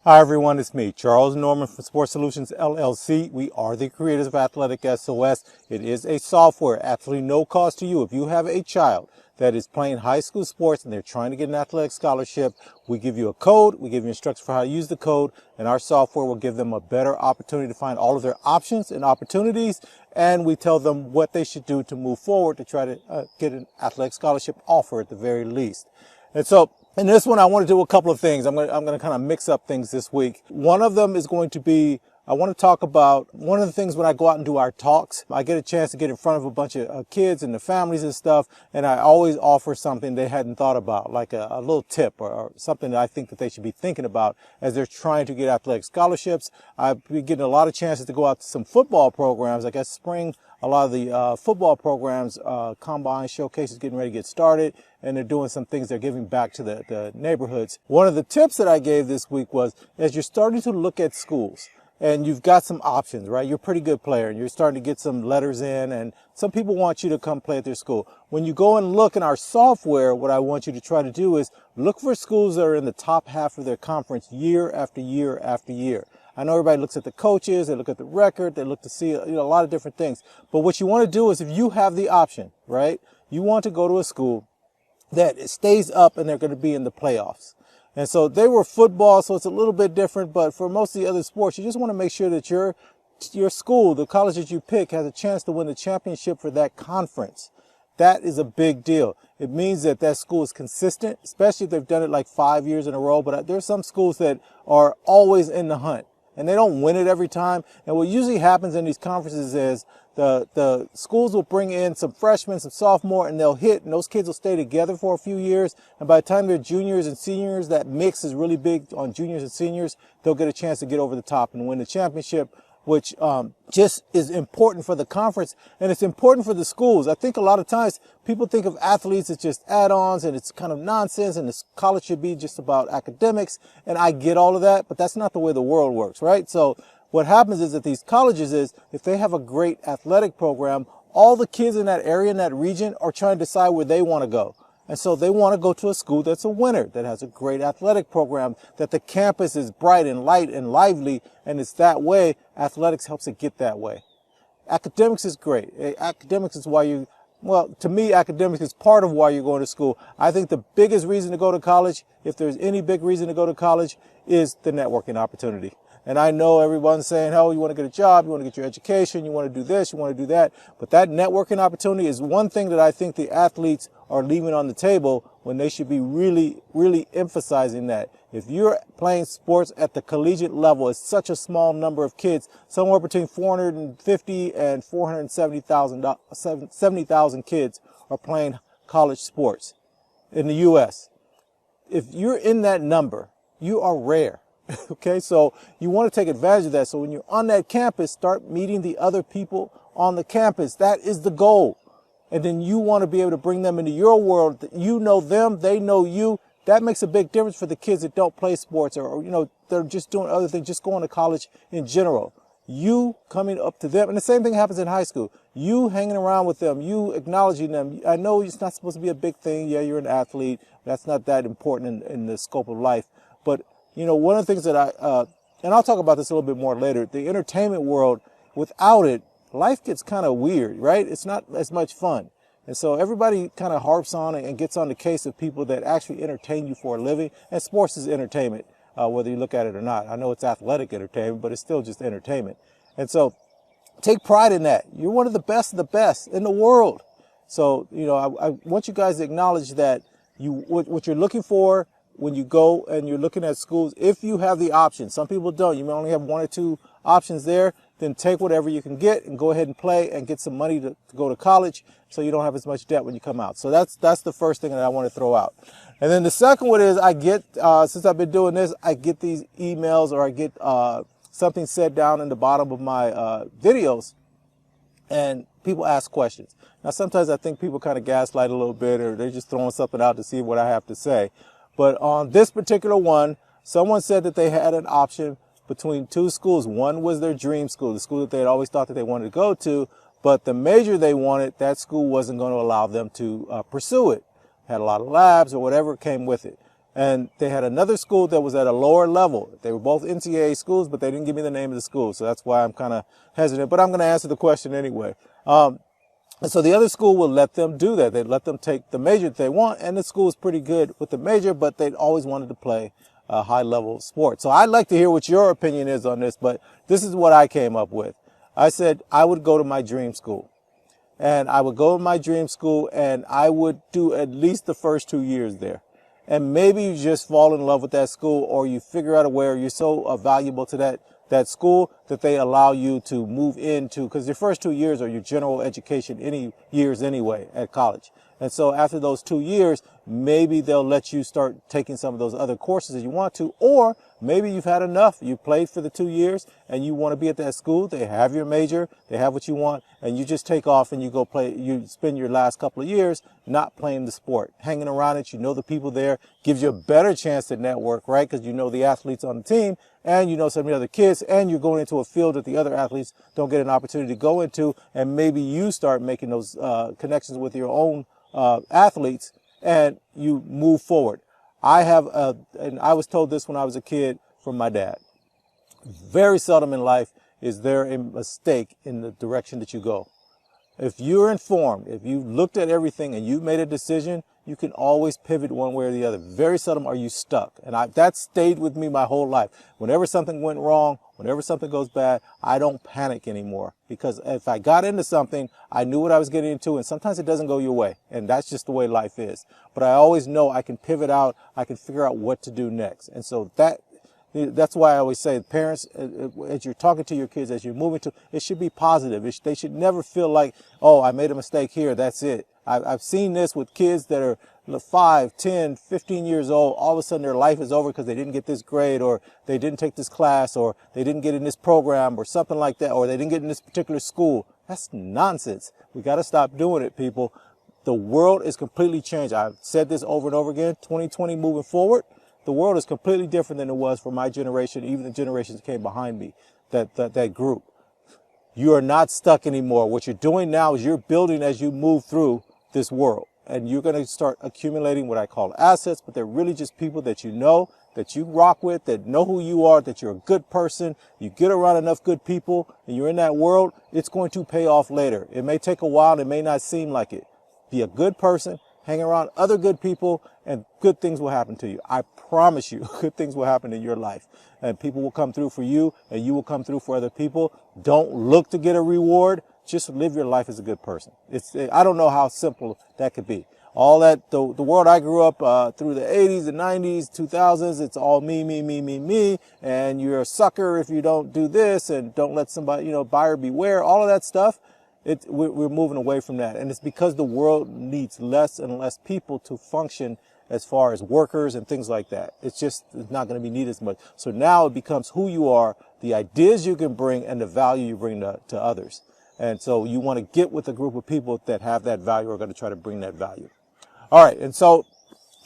Hi everyone, it's me, Charles Norman from Sports Solutions LLC. We are the creators of AthleticSOS. It is a software, absolutely no cost to you. If you have a child that is playing high school sports and they're trying to get an athletic scholarship, we give you a code, we give you instructions for how to use the code, and our software will give them a better opportunity to find all of their options and opportunities, and we tell them what they should do to move forward to try to get an athletic scholarship offer at the very least. And so in this one, I want to do a couple of things. I'm going to kind of mix up things this week. One of them is going to be, I want to talk about one of the things when I go out and do our talks. I get a chance to get in front of a bunch of kids and the families and stuff, and I always offer something they hadn't thought about, like a little tip or something that I think that they should be thinking about as they're trying to get athletic scholarships. I've been getting a lot of chances to go out to some football programs. I guess spring, a lot of the football programs, combine showcases getting ready to get started, and they're doing some things they're giving back to the neighborhoods. One of the tips that I gave this week was, as you're starting to look at schools, and you've got some options, right? You're a pretty good player, and you're starting to get some letters in, and some people want you to come play at their school. When you go and look in our software, what I want you to try to do is look for schools that are in the top half of their conference year after year after year. I know everybody looks at the coaches, they look at the record, they look to see a lot of different things. But what you want to do is, if you have the option, right, you want to go to a school that stays up and they're going to be in the playoffs. And so they were football, so it's a little bit different. But for most of the other sports, you just want to make sure that your school, the college that you pick, has a chance to win the championship for that conference. That is a big deal. It means that that school is consistent, especially if they've done it like 5 years in a row. But there's some schools that are always in the hunt, and they don't win it every time. And what usually happens in these conferences is the schools will bring in some freshmen, some sophomore, and they'll hit, and those kids will stay together for a few years. And by the time they're juniors and seniors, that mix is really big on juniors and seniors. They'll get a chance to get over the top and win the championship, which just is important for the conference, and it's important for the schools. I think a lot of times people think of athletes as just add-ons, and it's kind of nonsense, and this college should be just about academics, and I get all of that, but that's not the way the world works, right? So what happens is that these colleges is, if they have a great athletic program, all the kids in that area, in that region, are trying to decide where they want to go. And so they want to go to a school that's a winner, that has a great athletic program, that the campus is bright and light and lively, and it's that way. Athletics helps it get that way. Academics is great. Academics is why to me, academics is part of why you're going to school. I think the biggest reason to go to college, if there's any big reason to go to college, is the networking opportunity. And I know everyone's saying, oh, you want to get a job, you want to get your education, you want to do this, you want to do that. But that networking opportunity is one thing that I think the athletes are leaving on the table when they should be really, really emphasizing that. If you're playing sports at the collegiate level, it's such a small number of kids, somewhere between 450 and 470,000 kids are playing college sports in the U.S. If you're in that number, you are rare. Okay, so you want to take advantage of that. So when you're on that campus, start meeting the other people on the campus. That is the goal. And then you want to be able to bring them into your world. You know them, they know you. That makes a big difference for the kids that don't play sports, or they're just doing other things, just going to college in general. You coming up to them, and the same thing happens in high school. You hanging around with them, you acknowledging them. I know it's not supposed to be a big thing. Yeah, you're an athlete. That's not that important in the scope of life. But one of the things that and I'll talk about this a little bit more later, the entertainment world, without it, life gets kind of weird, right? It's not as much fun. And so everybody kind of harps on and gets on the case of people that actually entertain you for a living. And sports is entertainment, whether you look at it or not. I know it's athletic entertainment, but it's still just entertainment. And so take pride in that. You're one of the best in the world. So, I want you guys to acknowledge that what you're looking for when you go and you're looking at schools, if you have the option. Some people don't. You may only have one or two options there. Then take whatever you can get and go ahead and play and get some money to go to college, so you don't have as much debt when you come out. So that's the first thing that I want to throw out. And then the second one is, I get, since I've been doing this, I get these emails, or I get something said down in the bottom of my videos, and people ask questions. Now, sometimes I think people kind of gaslight a little bit, or they're just throwing something out to see what I have to say. But on this particular one, someone said that they had an option between two schools. One was their dream school, the school that they had always thought that they wanted to go to, but the major they wanted, that school wasn't going to allow them to pursue it. Had a lot of labs or whatever came with it. And they had another school that was at a lower level. They were both NCAA schools, but they didn't give me the name of the school. So that's why I'm kind of hesitant, but I'm going to answer the question anyway. And so the other school will let them do that. They'd let them take the major that they want, and the school is pretty good with the major, but they'd always wanted to play a high-level sport. So I'd like to hear what your opinion is on this, but this is what I came up with. I said I would go to my dream school. And I would go to my dream school, and I would do at least the first 2 years there. And maybe you just fall in love with that school, or you figure out a way, or you're so valuable to that school that they allow you to move into, because your first 2 years are your general education years anyway at college. And so after those 2 years, maybe they'll let you start taking some of those other courses that you want to, or maybe you've had enough. You played for the 2 years and you want to be at that school. They have your major, they have what you want, and you just take off and you go play. You spend your last couple of years not playing the sport, hanging around it. You know the people there, gives you a better chance to network, right? Because you know the athletes on the team, and you know some of the other kids, and you're going into a field that the other athletes don't get an opportunity to go into, and maybe you start making those connections with your own athletes, and you move forward. And I was told this when I was a kid from my dad. Very seldom in life is there a mistake in the direction that you go. If you're informed, if you looked at everything and you made a decision, you can always pivot one way or the other. Very seldom are you stuck. And that stayed with me my whole life. Whenever something went wrong, whenever something goes bad, I don't panic anymore. Because if I got into something, I knew what I was getting into, and sometimes it doesn't go your way. And that's just the way life is. But I always know I can pivot out, I can figure out what to do next. And so that's why I always say, parents, as you're talking to your kids, as you're moving to, it should be positive. They should never feel like, oh, I made a mistake here, that's it. I've seen this with kids that are 5, 10, 15 years old. All of a sudden their life is over because they didn't get this grade, or they didn't take this class, or they didn't get in this program, or something like that, or they didn't get in this particular school. That's nonsense. We got to stop doing it, people. The world is completely changed. I've said this over and over again. 2020 moving forward, the world is completely different than it was for my generation, even the generations that came behind me, that group. You are not stuck anymore. What you're doing now is you're building as you move through this world. And you're going to start accumulating what I call assets, but they're really just people that you know, that you rock with, that know who you are, that you're a good person. You get around enough good people and you're in that world, it's going to pay off later. It may take a while, it may not seem like it. Be a good person, hang around other good people, and good things will happen to you. I promise you, good things will happen in your life. And people will come through for you, and you will come through for other people. Don't look to get a reward. Just live your life as a good person. I don't know how simple that could be. All that, the world I grew up through the 80s, the 90s, 2000s, it's all me, me, me, me, me, and you're a sucker if you don't do this, and don't let somebody, buyer beware, all of that stuff. We're moving away from that. And it's because the world needs less and less people to function as far as workers and things like that. It's not going to be needed as much. So now it becomes who you are, the ideas you can bring, and the value you bring to others. And so you want to get with a group of people that have that value, or are going to try to bring that value. All right. And so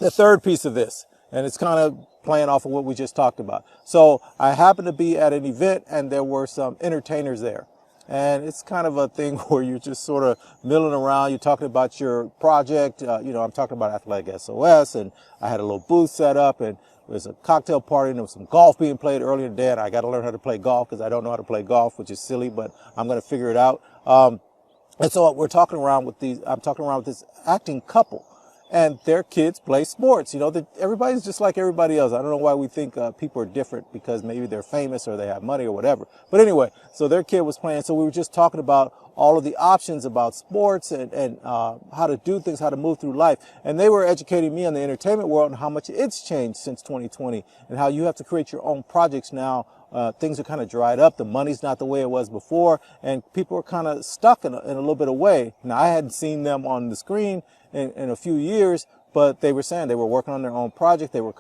the third piece of this, and it's kind of playing off of what we just talked about. So I happened to be at an event, and there were some entertainers there. And it's kind of a thing where you're just sort of milling around. You're talking about your project. I'm talking about AthleticSOS, and I had a little booth set up, and there was a cocktail party, and there was some golf being played earlier in the day. And I got to learn how to play golf because I don't know how to play golf, which is silly, but I'm going to figure it out. And so I'm talking around with this acting couple. And their kids play sports. Everybody's just like everybody else. I don't know why we think people are different, because maybe they're famous or they have money or whatever. But anyway, so their kid was playing. So we were just talking about all of the options about sports and how to do things, how to move through life. And they were educating me on the entertainment world and how much it's changed since 2020, and how you have to create your own projects now. Things are kind of dried up. The money's not the way it was before, and people are kind of stuck in a little bit of way. Now, I hadn't seen them on the screen in a few years, but they were saying they were working on their own project. They were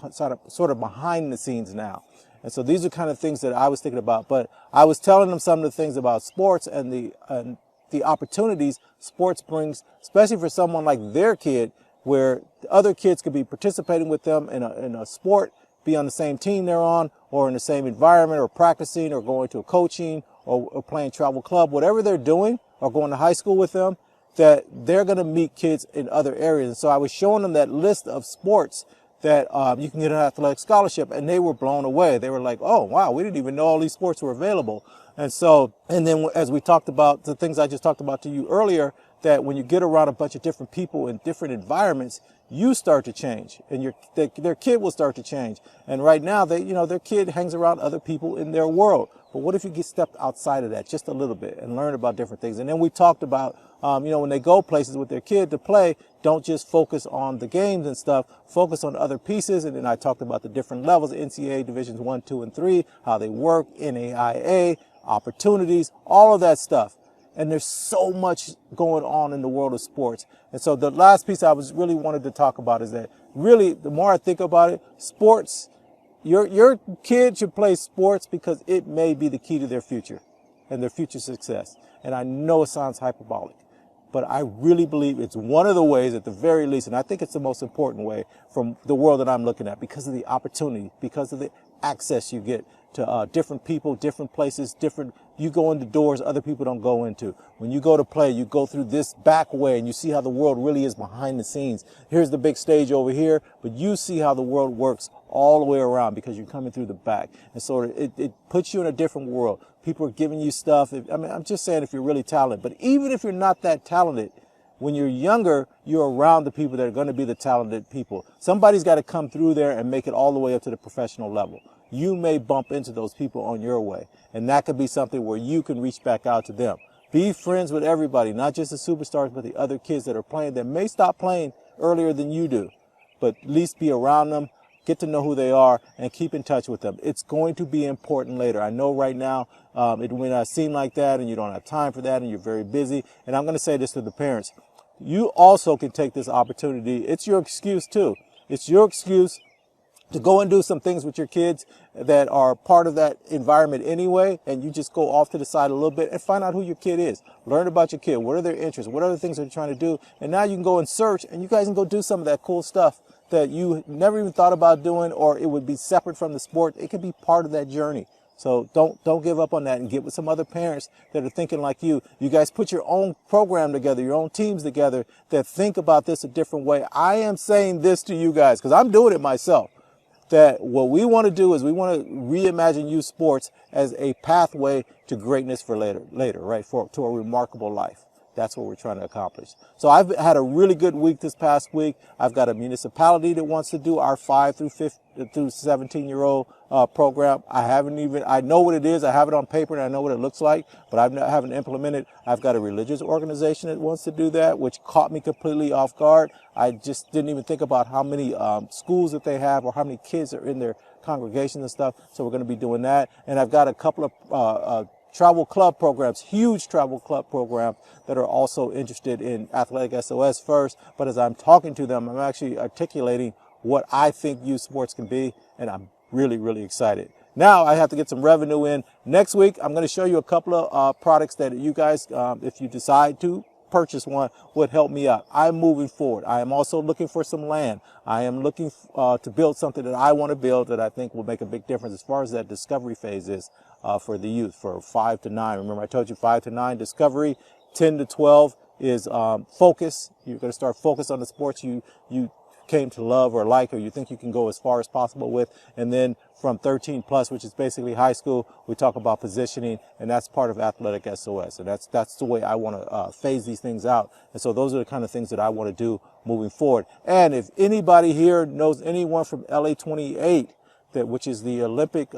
sort of behind the scenes now. And so these are kind of things that I was thinking about. But I was telling them some of the things about sports and the opportunities sports brings, especially for someone like their kid, where other kids could be participating with them in a sport, be on the same team they're on, or in the same environment, or practicing, or going to a coaching, or playing travel club, whatever they're doing, or going to high school with them, that they're going to meet kids in other areas. And so I was showing them that list of sports that you can get an athletic scholarship, and they were blown away. They were like, oh, wow, we didn't even know all these sports were available. And so, and then as we talked about the things I just talked about to you earlier, that when you get around a bunch of different people in different environments, you start to change, and their kid will start to change. And right now, their kid hangs around other people in their world. But what if you get stepped outside of that just a little bit and learn about different things? And then we talked about, when they go places with their kid to play, don't just focus on the games and stuff, focus on other pieces. And then I talked about the different levels, NCAA Divisions 1, 2, and 3, how they work, NAIA, opportunities, all of that stuff. And there's so much going on in the world of sports. And so the last piece I was really wanted to talk about is that really, the more I think about it, sports, your kid should play sports because it may be the key to their future and their future success. And I know it sounds hyperbolic, but I really believe it's one of the ways at the very least, and I think it's the most important way from the world that I'm looking at, because of the opportunity, because of the access you get to different people, different places, you go into doors other people don't go into. When you go to play, you go through this back way and you see how the world really is behind the scenes. Here's the big stage over here, but you see how the world works all the way around because you're coming through the back. And so it puts you in a different world. People are giving you stuff. I'm just saying if you're really talented, but even if you're not that talented, when you're younger, you're around the people that are going to be the talented people. Somebody's got to come through there and make it all the way up to the professional level. You may bump into those people on your way, and that could be something where you can reach back out to them. Be friends with everybody, not just the superstars, but the other kids that are playing that may stop playing earlier than you do, but at least be around them, get to know who they are, and keep in touch with them. It's going to be important later. I know right now it may not seem like that, and you don't have time for that, and you're very busy. And I'm going to say this to the parents. You also can take this opportunity. It's your excuse too. It's your excuse to go and do some things with your kids that are part of that environment anyway, and you just go off to the side a little bit and find out who your kid is. Learn about your kid. What are their interests? What are the things they're trying to do? And now you can go and search, and you guys can go do some of that cool stuff that you never even thought about doing, or it would be separate from the sport. It could be part of that journey. So don't give up on that, and get with some other parents that are thinking like you. You guys put your own program together, your own teams together that think about this a different way. I am saying this to you guys because I'm doing it myself. That what we want to do is we want to reimagine youth sports as a pathway to greatness for later, right? To a remarkable life. That's what we're trying to accomplish. So I've had a really good week this past week. I've got a municipality that wants to do our 5 through 17-year-old program. I know what it is. I have it on paper and I know what it looks like, but I haven't implemented. I've got a religious organization that wants to do that, which caught me completely off guard. I just didn't even think about how many schools that they have or how many kids are in their congregations and stuff. So we're going to be doing that. And I've got a couple of travel club programs, huge travel club programs that are also interested in AthleticSOS first. But as I'm talking to them, I'm actually articulating what I think youth sports can be, and I'm really, really excited. Now I have to get some revenue in. Next week, I'm going to show you a couple of products that you guys, if you decide to purchase one, would help me out. I'm moving forward. I am also looking for some land. I am looking to build something that I want to build that I think will make a big difference as far as that discovery phase is for the youth, for 5 to 9. Remember, I told you 5 to 9 discovery, 10 to 12 is focus. You're going to start focus on the sports you came to love or like, or you think you can go as far as possible with. And then from 13 plus, which is basically high school, we talk about positioning, and that's part of AthleticSOS. And that's the way I want to phase these things out. And so those are the kind of things that I want to do moving forward. And if anybody here knows anyone from LA 28, which is the Olympic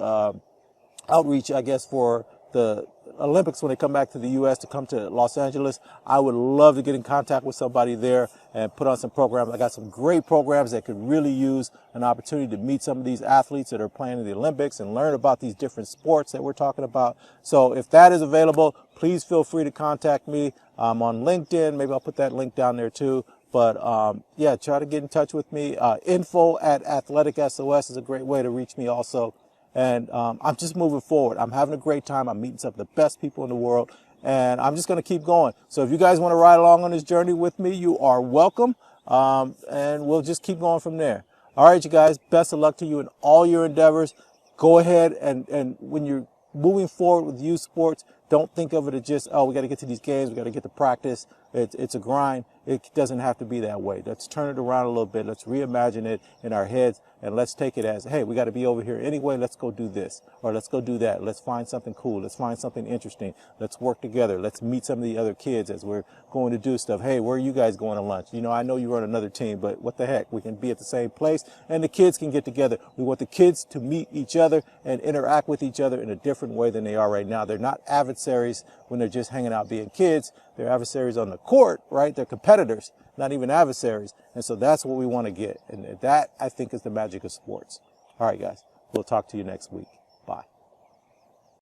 outreach, I guess, for the Olympics when they come back to the U.S. to come to Los Angeles, I would love to get in contact with somebody there and put on some programs. I got some great programs that could really use an opportunity to meet some of these athletes that are playing in the Olympics and learn about these different sports that we're talking about. So if that is available, please feel free to contact me. I'm on LinkedIn. Maybe I'll put that link down there too. But yeah, try to get in touch with me. Info@AthleticSOS is a great way to reach me also. And I'm just moving forward. I'm having a great time. I'm meeting some of the best people in the world, and I'm just going to keep going. So if you guys want to ride along on this journey with me, you are welcome, and we'll just keep going from there. All right, you guys, best of luck to you in all your endeavors. Go ahead and when you're moving forward with youth sports, Don't think of it as just, oh, we got to get to these games, we got to get to practice. It's a grind. It doesn't have to be that way. Let's turn it around a little bit. Let's reimagine it in our heads, and let's take it as, hey, we got to be over here anyway. Let's go do this, or let's go do that. Let's find something cool. Let's find something interesting. Let's work together. Let's meet some of the other kids as we're going to do stuff. Hey, where are you guys going to lunch? You know, I know you're on another team, but what the heck? We can be at the same place, and the kids can get together. We want the kids to meet each other and interact with each other in a different way than they are right now. They're not adversaries when they're just hanging out being kids. They're adversaries on the court, right? They're competitors, not even adversaries. And so that's what we want to get. And that, I think, is the magic of sports. All right, guys. We'll talk to you next week. Bye.